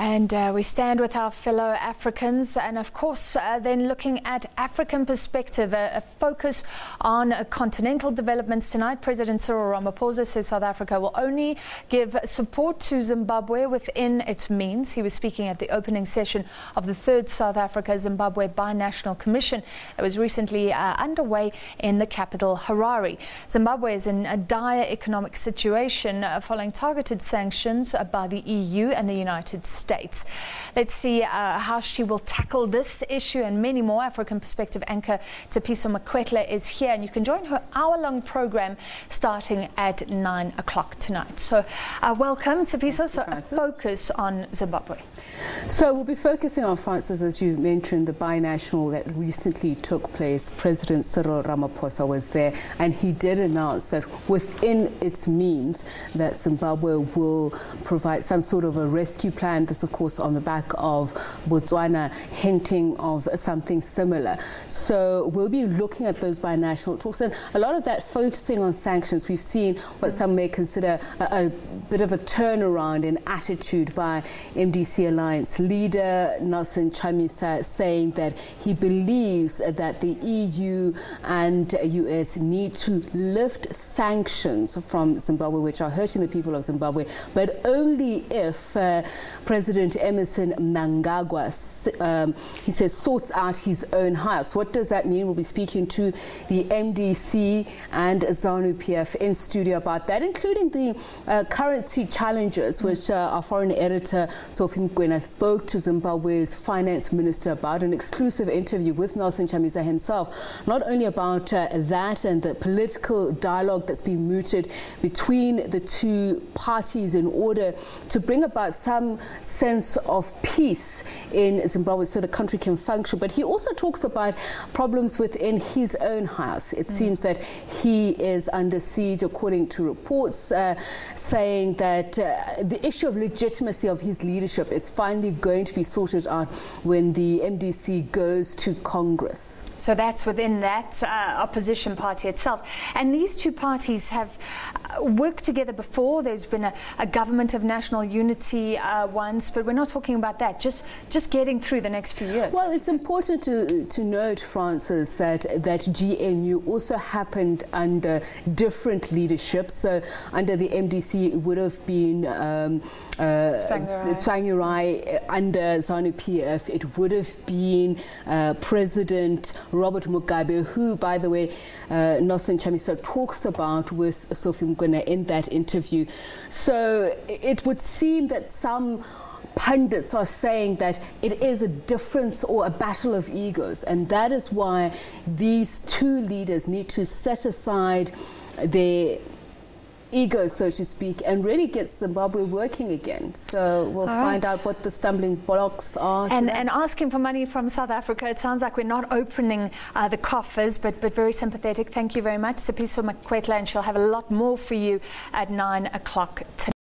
And we stand with our fellow Africans and of course then looking at African perspective, a focus on continental developments tonight. President Cyril Ramaphosa says South Africa will only give support to Zimbabwe within its means. He was speaking at the opening session of the third South Africa-Zimbabwe Binational Commission that was recently underway in the capital Harare. Zimbabwe is in a dire economic situation following targeted sanctions by the EU and the United States. Let's see how she will tackle this issue and many more. African Perspective Anchor Tsepiso Makwetla is here, and you can join her hour-long program starting at 9 o'clock tonight. So welcome, Tsepiso. So a focus on Zimbabwe. So we'll be focusing on, Francis, as you mentioned, the binational that recently took place. President Cyril Ramaphosa was there, and he did announce that within its means that Zimbabwe will provide some sort of a rescue plan. This, of course, on the back of Botswana hinting of something similar. So we'll be looking at those binational talks, and a lot of that focusing on sanctions. We've seen what some may consider a bit of a turnaround in attitude by MDC Alliance leader Nelson Chamisa, saying that he believes that the EU and US need to lift sanctions from Zimbabwe, which are hurting the people of Zimbabwe, but only if President Emmerson Mnangagwa, he says, sorts out his own house. What does that mean? We'll be speaking to the MDC and ZANU-PF in studio about that, including the currency challenges, which our foreign editor Sophie Mkwena spoke to Zimbabwe's finance minister about. An exclusive interview with Nelson Chamisa himself, not only about that and the political dialogue that's been mooted between the two parties in order to bring about some sense of peace in Zimbabwe so the country can function. But he also talks about problems within his own house. It seems that he is under siege, according to reports, saying that the issue of legitimacy of his leadership is finally going to be sorted out when the MDC goes to Congress. So that's within that opposition party itself. And these two parties have worked together before. There's been a government of national unity once, but we're not talking about that. Just getting through the next few years. Well, it's important to note, Francis, that GNU also happened under different leadership. So under the MDC, it would have been Tsvangirai. Under ZANU-PF, it would have been President Robert Mugabe, who, by the way, Nelson Chamisa talks about with Sophie Mkwena in that interview. So it would seem that some pundits are saying that it is a difference or a battle of egos, and that is why these two leaders need to set aside their ego, so to speak, and really get Zimbabwe working again. So we'll find out what the stumbling blocks are. And asking for money from South Africa, it sounds like we're not opening the coffers, but very sympathetic. Thank you very much, Tsepiso Makwetla, and she'll have a lot more for you at 9 o'clock tonight.